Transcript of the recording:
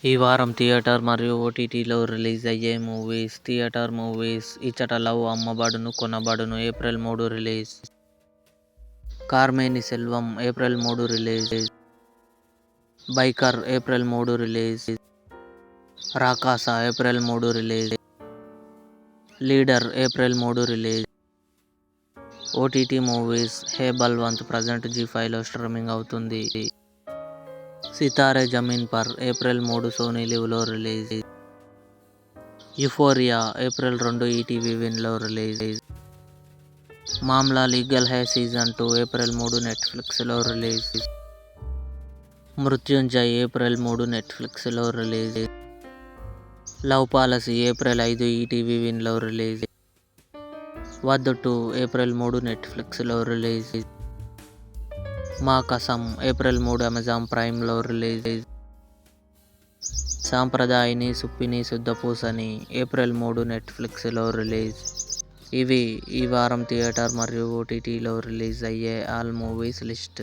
ఈ వారం థియేటర్ మరియు ఓటీటీలో రిలీజ్ అయ్యే మూవీస్. థియేటర్ మూవీస్: ఇచ్చట లవ్ అమ్మబడును కొనబడును April 3 release. Karmeni Selvam April 3 release. Biker April 3 release. Rakasa April 3 release. Leader April 3 release. OTT movies: hey Balwanth present జీ5లో స్ట్రీమింగ్ అవుతుంది. సితారే జమీన్ పర్ ఏప్రిల్ 3 సోనీ లివ్లో రిలీజ్. యుఫోరియా ఏప్రిల్ 2 ఈటీవీ విన్లో release. Maamla legal Hai season 2 April 3 నెట్ఫ్లిక్స్లో release. Mrityunjay April 3 నెట్ఫ్లిక్స్లో release. Love policy April 5 ETV విన్లో release. వద్ 2 April 3 నెట్ఫ్లిక్స్లో release. మా కసం ఏప్రిల్ 3 అమెజాన్ ప్రైమ్లో రిలీజ్. సాంప్రదాయిని సుప్పిని శుద్ధపూసని ఏప్రిల్ 3 నెట్ఫ్లిక్స్లో రిలీజ్. ఇవి ఈ వారం థియేటర్ మరియు ఓటీటీలో రిలీజ్ అయ్యే ఆల్ మూవీస్ లిస్ట్.